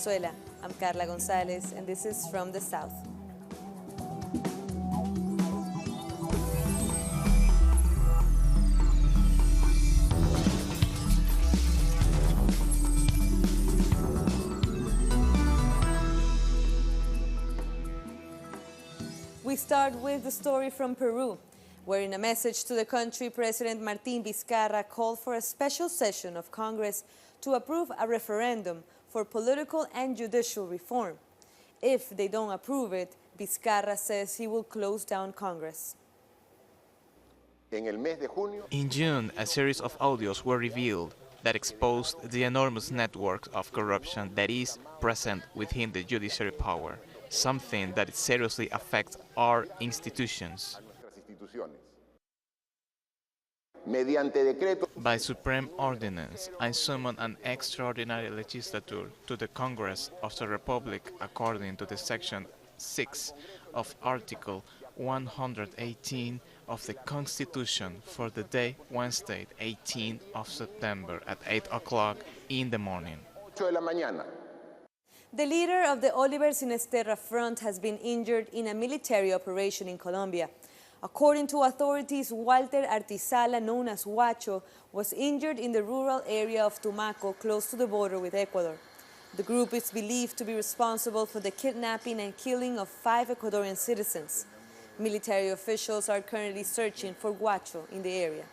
Venezuela. I'm Carla Gonzalez, and this is From the South. We start with the story from Peru, where in a message to the country, President Martín Vizcarra called for a special session of Congress to approve a referendum for political and judicial reform. If they don't approve it, Vizcarra says he will close down Congress. In June, a series of audios were revealed that exposed the enormous network of corruption that is present within the judiciary power, something that seriously affects our institutions. By supreme ordinance, I summon an extraordinary legislature to the Congress of the Republic according to the Section 6 of Article 118 of the Constitution for the day Wednesday, 18th of September at 8 o'clock in the morning. The leader of the Oliver Sinisterra Front has been injured in a military operation in Colombia. According to authorities, Walter Artizala, known as Huacho, was injured in the rural area of Tumaco, close to the border with Ecuador. The group is believed to be responsible for the kidnapping and killing of 5 Ecuadorian citizens. Military officials are currently searching for Huacho in the area.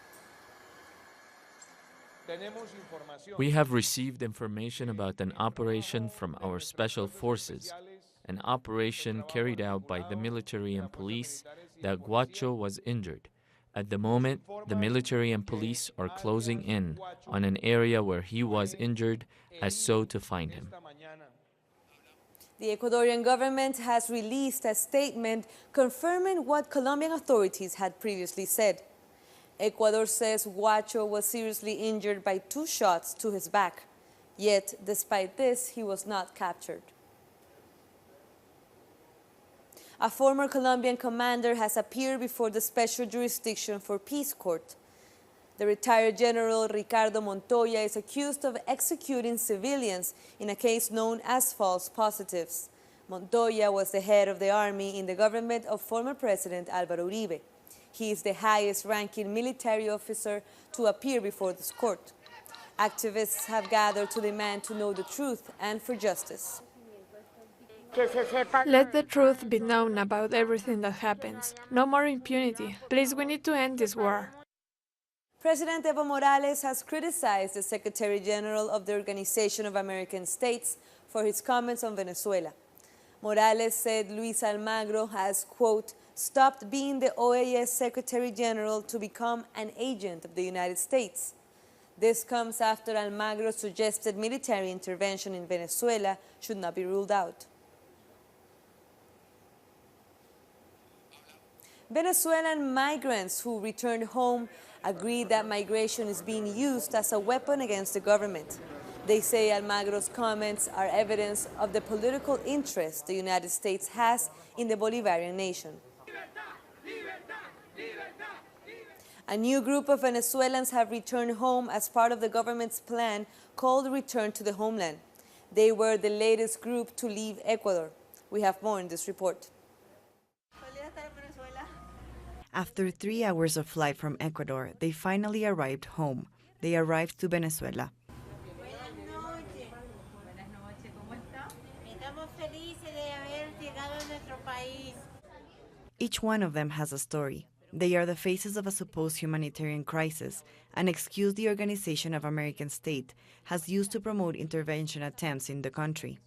We have received information about an operation from our special forces, an operation carried out by the military and police that Huacho was injured. At the moment, the military and police are closing in on an area where he was injured as so to find him. The Ecuadorian government has released a statement confirming what Colombian authorities had previously said. Ecuador says Huacho was seriously injured by 2 shots to his back. Yet, despite this, he was not captured. A former Colombian commander has appeared before the Special Jurisdiction for Peace Court. The retired General Ricardo Montoya is accused of executing civilians in a case known as false positives. Montoya was the head of the army in the government of former President Álvaro Uribe. He is the highest-ranking military officer to appear before this court. Activists have gathered to demand to know the truth and for justice. Let the truth be known about everything that happens. No more impunity. Please, we need to end this war. President Evo Morales has criticized the Secretary General of the Organization of American States for his comments on Venezuela. Morales said Luis Almagro has, quote, stopped being the OAS Secretary General to become an agent of the United States. This comes after Almagro suggested military intervention in Venezuela should not be ruled out. Venezuelan migrants who returned home agree that migration is being used as a weapon against the government. They say Almagro's comments are evidence of the political interest the United States has in the Bolivarian nation. A new group of Venezuelans have returned home as part of the government's plan called Return to the Homeland. They were the latest group to leave Ecuador. We have more in this report. After 3 hours of flight from Ecuador, they finally arrived home. They arrived to Venezuela. Each one of them has a story. They are the faces of a supposed humanitarian crisis, an excuse the Organization of American States has used to promote intervention attempts in the country.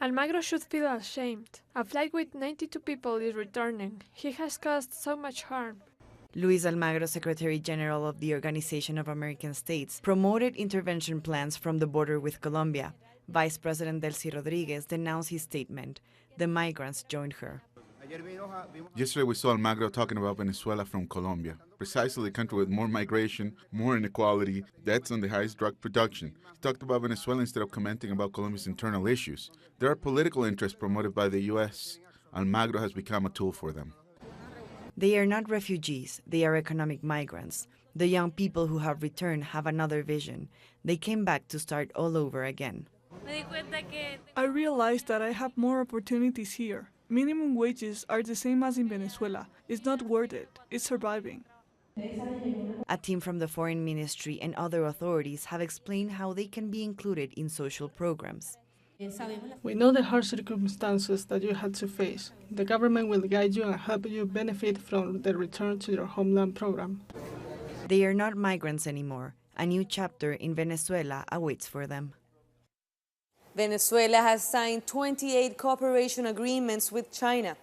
Almagro should feel ashamed. A flight with 92 people is returning. He has caused so much harm. Luis Almagro, Secretary General of the Organization of American States, promoted intervention plans from the border with Colombia. Vice President Delcy Rodriguez denounced his statement. The migrants joined her. Yesterday we saw Almagro talking about Venezuela from Colombia, precisely the country with more migration, more inequality, debts, and the highest drug production. He talked about Venezuela instead of commenting about Colombia's internal issues. There are political interests promoted by the U.S. Almagro has become a tool for them. They are not refugees, they are economic migrants. The young people who have returned have another vision. They came back to start all over again. I realized that I have more opportunities here. Minimum wages are the same as in Venezuela. It's not worth it. It's surviving. A team from the Foreign Ministry and other authorities have explained how they can be included in social programs. We know the hard circumstances that you had to face. The government will guide you and help you benefit from the Return to Your Homeland program. They are not migrants anymore. A new chapter in Venezuela awaits for them. Venezuela has signed 28 cooperation agreements with China.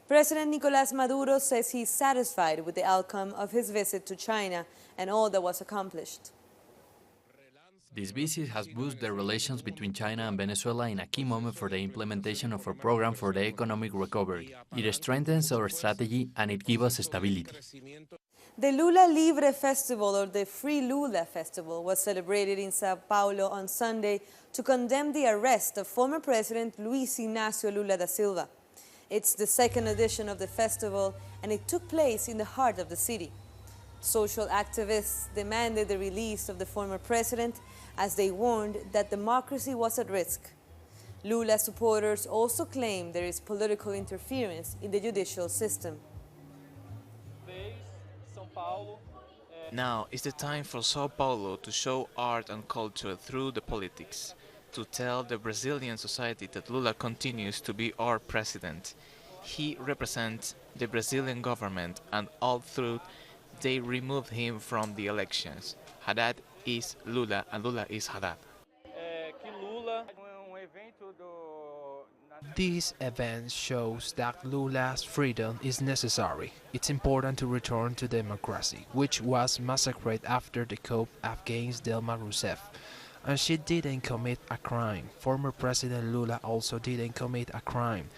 President Nicolás Maduro says he's satisfied with the outcome of his visit to China and all that was accomplished. This visit has boosted the relations between China and Venezuela in a key moment for the implementation of our program for the economic recovery. It strengthens our strategy and it gives us stability. The Lula Libre Festival, or the Free Lula Festival, was celebrated in Sao Paulo on Sunday to condemn the arrest of former President Luis Ignacio Lula da Silva. It's the second edition of the festival, and it took place in the heart of the city. Social activists demanded the release of the former president as they warned that democracy was at risk. Lula supporters also claim there is political interference in the judicial system. Now is the time for Sao Paulo to show art and culture through the politics, to tell the Brazilian society that Lula continues to be our president. He represents the Brazilian government, and all through they removed him from the elections. Haddad is Lula and Lula is Haddad. This event shows that Lula's freedom is necessary. It's important to return to democracy, which was massacred after the coup against Dilma Rousseff. And she didn't commit a crime. Former President Lula also didn't commit a crime.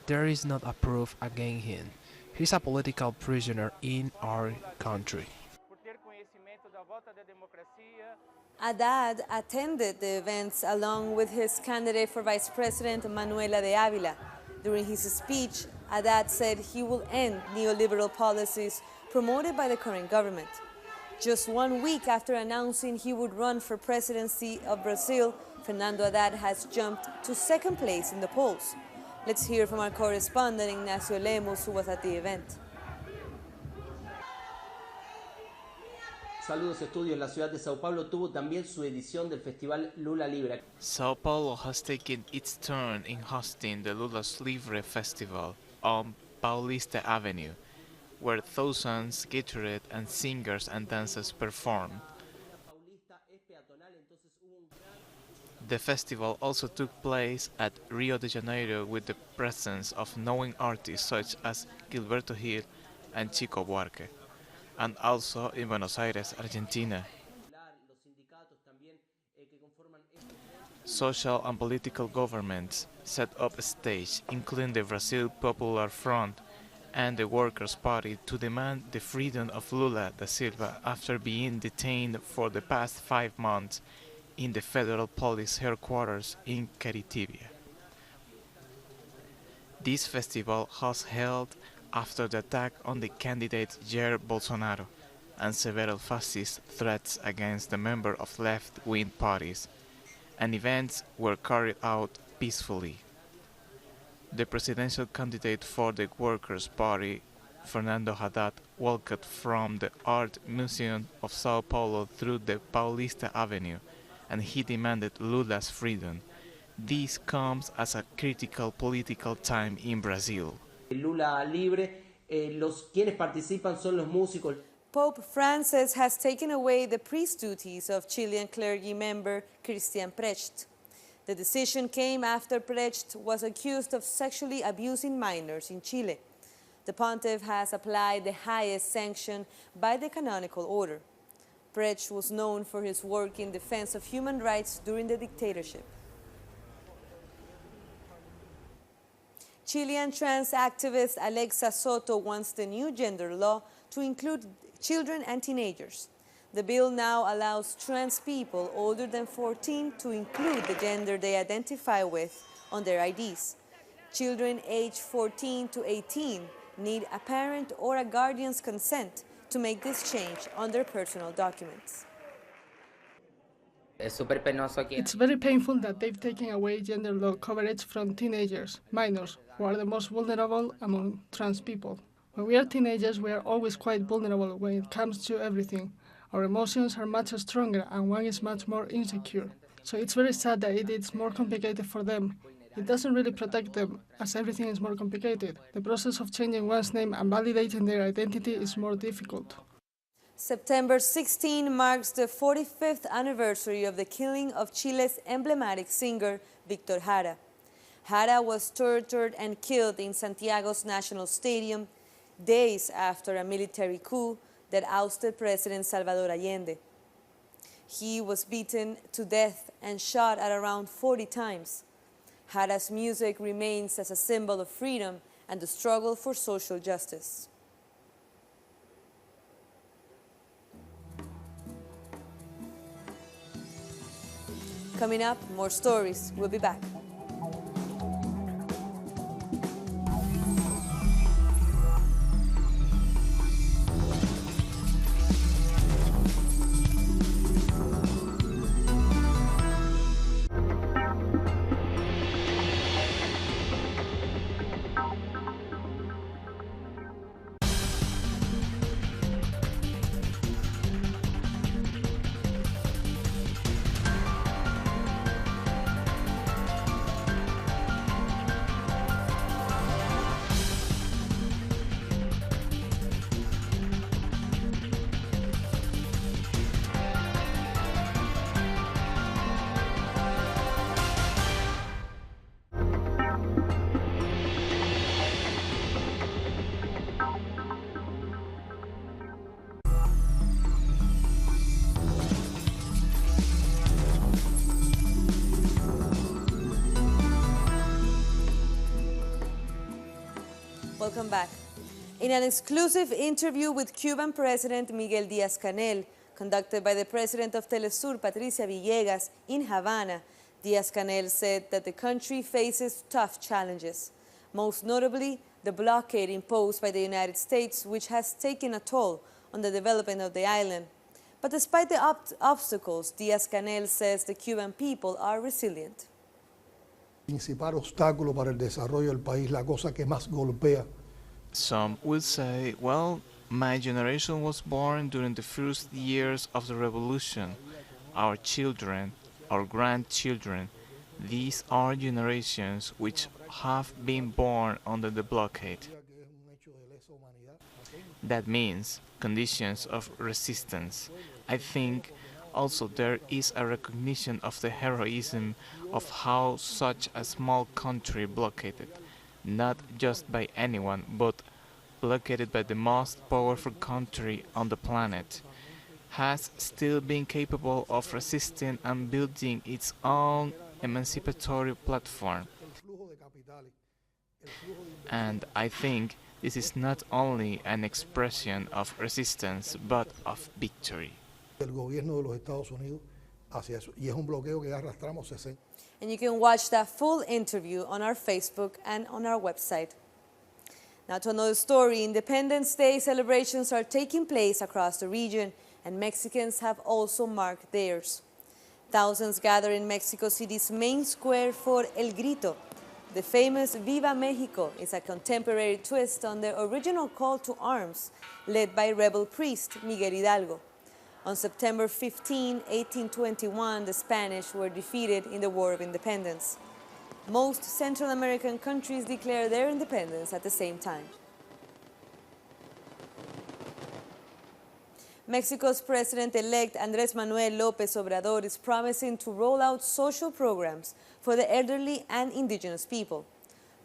There is not a proof against him. He's a political prisoner in our country. Haddad attended the events along with his candidate for Vice President Manuela de Avila. During his speech, Haddad said he will end neoliberal policies promoted by the current government. Just 1 week after announcing he would run for presidency of Brazil, Fernando Haddad has jumped to second place in the polls. Let's hear from our correspondent Ignacio Lemus, who was at the event. Saludos estudios. La ciudad de Sao Paulo tuvo también su edición del Festival Lula Libre. Sao Paulo has taken its turn in hosting the Lula's Libre Festival on Paulista Avenue, where thousands gathered and singers and dancers performed. The festival also took place at Rio de Janeiro with the presence of known artists such as Gilberto Gil and Chico Buarque, and also in Buenos Aires, Argentina. Social and political governments set up a stage, including the Brazil Popular Front and the Workers' Party, to demand the freedom of Lula da Silva after being detained for the past 5 months in the federal police headquarters in Caritibia. This festival was held after the attack on the candidate Jair Bolsonaro and several fascist threats against the members of left-wing parties, and events were carried out peacefully. The presidential candidate for the Workers' Party, Fernando Haddad, walked from the Art Museum of Sao Paulo through the Paulista Avenue, and he demanded Lula's freedom. This comes as a critical political time in Brazil. Lula Libre, quienes participan son los músicos. Pope Francis has taken away the priest duties of Chilean clergy member Christian Precht. The decision came after Precht was accused of sexually abusing minors in Chile. The pontiff has applied the highest sanction by the canonical order. Precht was known for his work in defense of human rights during the dictatorship. Chilean trans activist Alexa Soto wants the new gender law to include children and teenagers. The bill now allows trans people older than 14 to include the gender they identify with on their IDs. Children aged 14 to 18 need a parent or a guardian's consent to make this change on their personal documents. It's very painful that they've taken away gender law coverage from teenagers, minors, who are the most vulnerable among trans people. When we are teenagers, we are always quite vulnerable when it comes to everything. Our emotions are much stronger and one is much more insecure. So it's very sad that it is more complicated for them. It doesn't really protect them, as everything is more complicated. The process of changing one's name and validating their identity is more difficult. September 16 marks the 45th anniversary of the killing of Chile's emblematic singer, Víctor Jara. Jara was tortured and killed in Santiago's National Stadium days after a military coup that ousted President Salvador Allende. He was beaten to death and shot at around 40 times. Jara's music remains as a symbol of freedom and the struggle for social justice. Coming up, more stories. We'll be back. Welcome back. In an exclusive interview with Cuban President Miguel Díaz-Canel, conducted by the President of Telesur, Patricia Villegas, in Havana, Díaz-Canel said that the country faces tough challenges, most notably the blockade imposed by the United States, which has taken a toll on the development of the island. But despite the obstacles, Díaz-Canel says the Cuban people are resilient. Principal obstáculo para el desarrollo del país, la cosa que más golpea. Some will say, well, my generation was born during the first years of the revolution. Our children, our grandchildren, these are generations which have been born under the blockade. That means conditions of resistance. I think also there is a recognition of the heroism of how such a small country blockaded, not just by anyone, but blockaded by the most powerful country on the planet, has still been capable of resisting and building its own emancipatory platform. And I think this is not only an expression of resistance, but of victory. El gobierno de los Estados Unidos hacia eso, y es un bloqueo que arrastramos 60. And you can watch that full interview on our Facebook and on our website. Now to another story, Independence Day celebrations are taking place across the region, and Mexicans have also marked theirs. Thousands gather in Mexico City's main square for El Grito. The famous Viva Mexico is a contemporary twist on the original call to arms led by rebel priest Miguel Hidalgo. On September 15, 1821, the Spanish were defeated in the War of Independence. Most Central American countries declare their independence at the same time. Mexico's President-elect Andrés Manuel López Obrador is promising to roll out social programs for the elderly and indigenous people.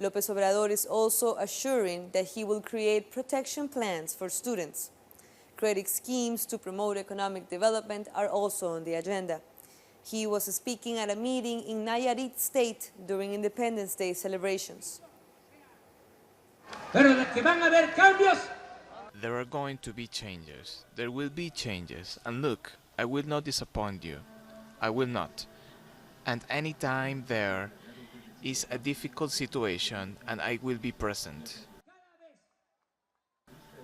López Obrador is also assuring that he will create protection plans for students. Credit schemes to promote economic development are also on the agenda. He was speaking at a meeting in Nayarit State during Independence Day celebrations. There are going to be changes. There will be changes. And look, I will not disappoint you. I will not. And anytime there is a difficult situation, and I will be present.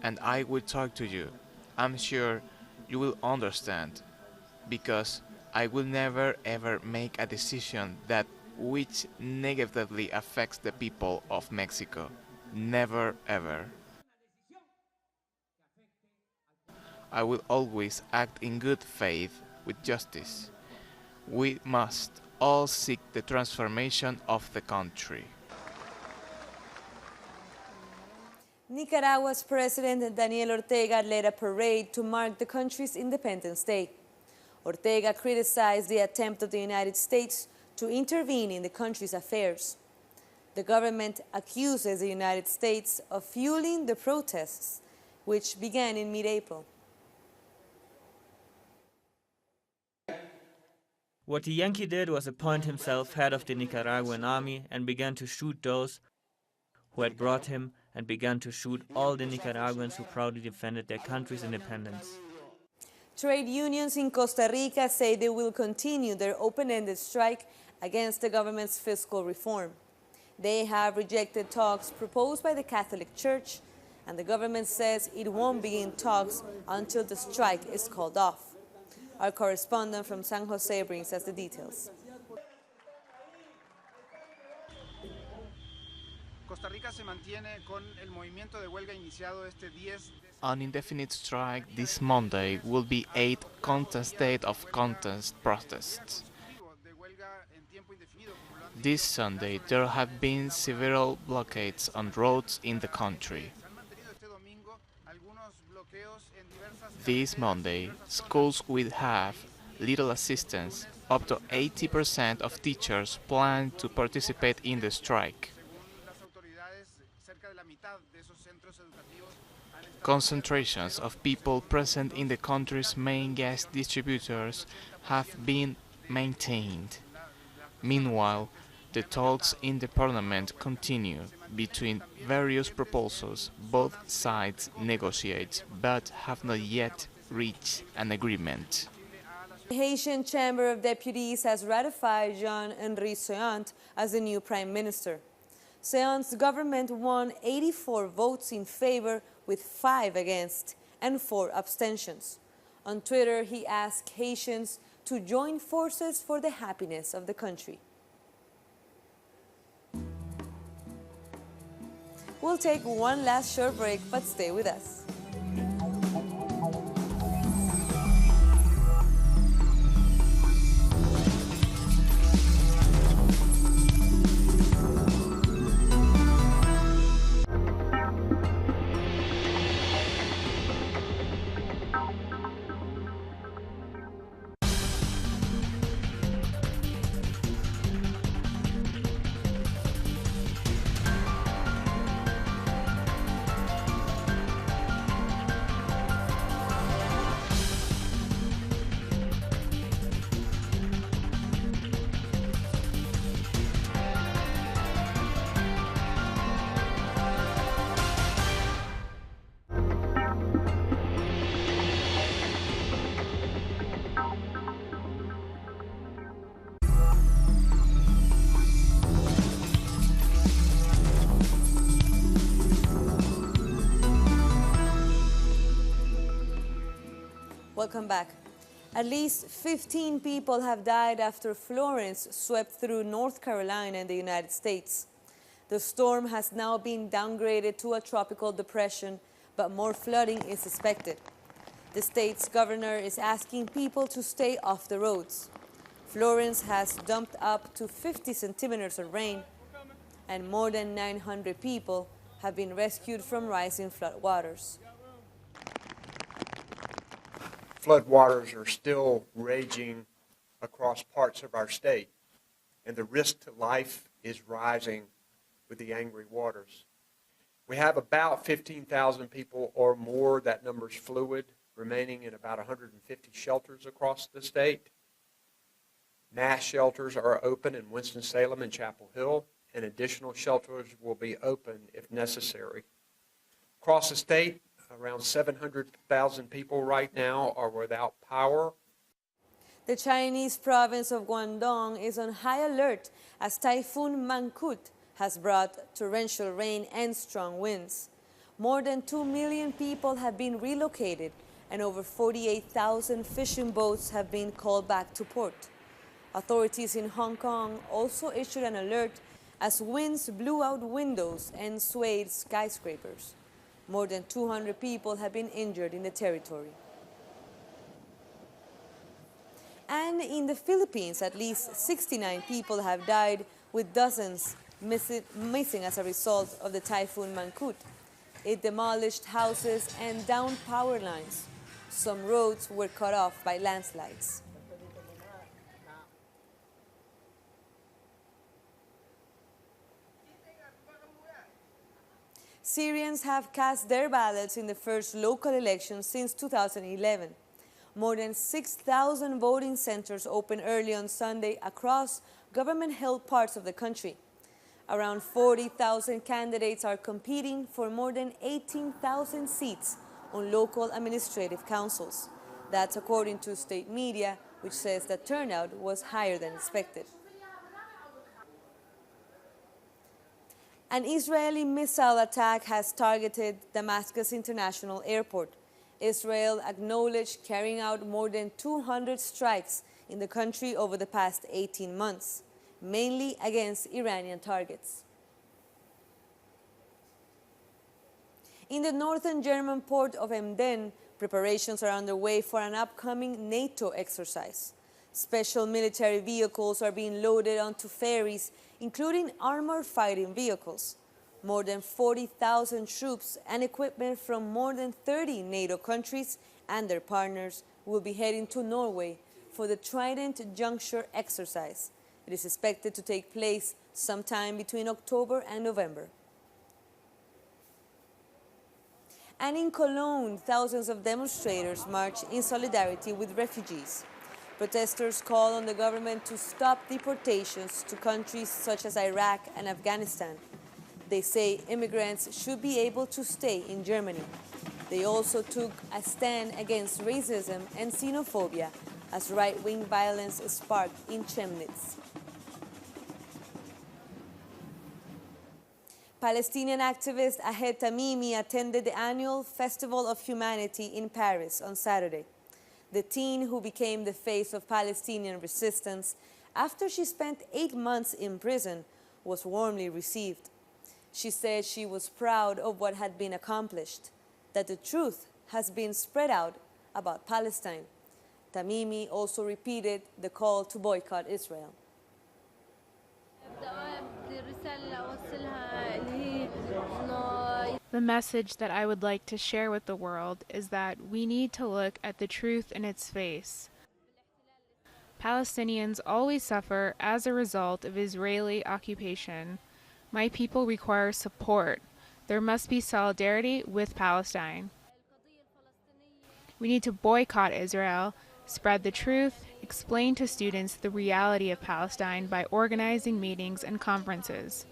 And I will talk to you. I'm sure you will understand, because I will never ever make a decision that which negatively affects the people of Mexico. Never ever. I will always act in good faith with justice. We must all seek the transformation of the country. Nicaragua's President Daniel Ortega led a parade to mark the country's Independence Day. Ortega criticized the attempt of the United States to intervene in the country's affairs. The government accuses the United States of fueling the protests, which began in mid-April. What the Yankee did was appoint himself head of the Nicaraguan army and began to shoot those who had brought him and began to shoot all the Nicaraguans who proudly defended their country's independence. Trade unions in Costa Rica say they will continue their open-ended strike against the government's fiscal reform. They have rejected talks proposed by the Catholic Church, and the government says it won't begin talks until the strike is called off. Our correspondent from San Jose brings us the details. An indefinite strike this Monday will be 8 constant days of contest protests. This Sunday there have been several blockades on roads in the country. This Monday, schools will have little assistance. Up to 80% of teachers plan to participate in the strike. Concentrations of people present in the country's main gas distributors have been maintained. Meanwhile, the talks in the parliament continue between various proposals. Both sides negotiate, but have not yet reached an agreement. The Haitian Chamber of Deputies has ratified Jean-Henri Séant as the new prime minister. Séant's government won 84 votes in favor with 5 against and 4 abstentions. On Twitter, he asked Haitians to join forces for the happiness of the country. We'll take one last short break, but stay with us. Welcome back. At least 15 people have died after Florence swept through North Carolina and the United States. The storm has now been downgraded to a tropical depression, but more flooding is suspected. The state's governor is asking people to stay off the roads. Florence has dumped up to 50 centimeters of rain, and more than 900 people have been rescued from rising floodwaters. Floodwaters are still raging across parts of our state, and the risk to life is rising with the angry waters. We have about 15,000 people or more, that number's fluid, remaining in about 150 shelters across the state. Mass shelters are open in Winston-Salem and Chapel Hill, and additional shelters will be open if necessary. Across the state, around 700,000 people right now are without power. The Chinese province of Guangdong is on high alert as Typhoon MANGHKUT has brought torrential rain and strong winds. More than 2 million people have been relocated, and over 48,000 fishing boats have been called back to port. Authorities in Hong Kong also issued an alert as winds blew out windows and swayed skyscrapers. More than 200 people have been injured in the territory. And in the Philippines, at least 69 people have died, with dozens missing as a result of the typhoon MANGHKUT. It demolished houses and downed power lines. Some roads were cut off by landslides. Syrians have cast their ballots in the first local elections since 2011. More than 6,000 voting centers opened early on Sunday across government-held parts of the country. Around 40,000 candidates are competing for more than 18,000 seats on local administrative councils. That's according to state media, which says the turnout was higher than expected. An Israeli missile attack has targeted Damascus International Airport. Israel acknowledged carrying out more than 200 strikes in the country over the past 18 months, mainly against Iranian targets. In the northern German port of Emden, preparations are underway for an upcoming NATO exercise. Special military vehicles are being loaded onto ferries, including armored fighting vehicles. More than 40,000 troops and equipment from more than 30 NATO countries and their partners will be heading to Norway for the Trident Juncture exercise. It is expected to take place sometime between October and November. And in Cologne, thousands of demonstrators marched in solidarity with refugees. Protesters call on the government to stop deportations to countries such as Iraq and Afghanistan. They say immigrants should be able to stay in Germany. They also took a stand against racism and xenophobia as right-wing violence sparked in Chemnitz. Palestinian activist Ahed Tamimi attended the annual Festival of Humanity in Paris on Saturday. The teen, who became the face of Palestinian resistance after she spent 8 months in prison, was warmly received. She said she was proud of what had been accomplished, that the truth has been spread out about Palestine. Tamimi also repeated the call to boycott Israel. The message that I would like to share with the world is that we need to look at the truth in its face. Palestinians always suffer as a result of Israeli occupation. My people require support. There must be solidarity with Palestine. We need to boycott Israel, spread the truth, explain to students the reality of Palestine by organizing meetings and conferences.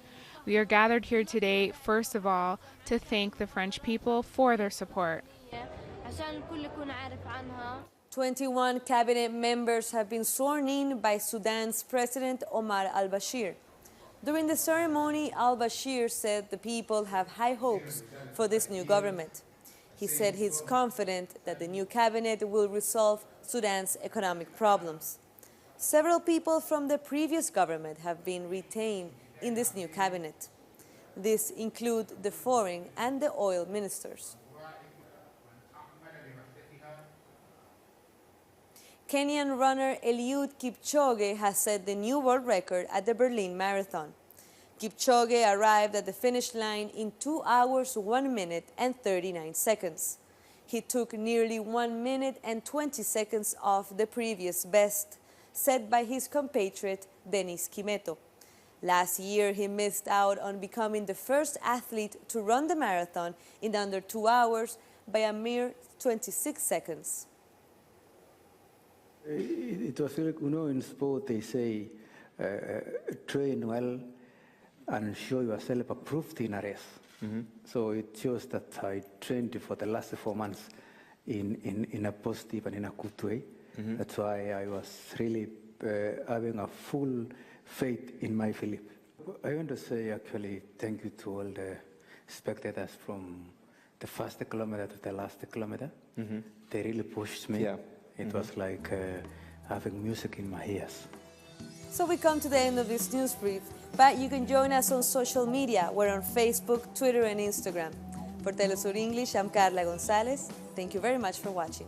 We are gathered here today, first of all, to thank the French people for their support. 21 cabinet members have been sworn in by Sudan's President Omar al-Bashir. During the ceremony, al-Bashir said the people have high hopes for this new government. He said he's confident that the new cabinet will resolve Sudan's economic problems. Several people from the previous government have been retained in this new cabinet. These include the foreign and the oil ministers. Kenyan runner Eliud Kipchoge has set the new world record at the Berlin Marathon. Kipchoge arrived at the finish line in 2 hours, 1 minute and 39 seconds. He took nearly 1 minute and 20 seconds off the previous best, set by his compatriot Denis Kimeto. Last year, he missed out on becoming the first athlete to run the marathon in under 2 hours by a mere 26 seconds. It was like, in sport they say, train well and show yourself approved in a race. So it shows that I trained for the last 4 months in a positive and in a good way. That's why I was really having a full faith in my Philip. I want to say actually thank you to all the spectators from the first kilometer to the last kilometer, they really pushed me. Yeah. It was like having music in my ears. So we come to the end of this news brief, but you can join us on social media. We're on Facebook, Twitter, and Instagram. For Telesur English, I'm Carla Gonzalez. Thank you very much for watching.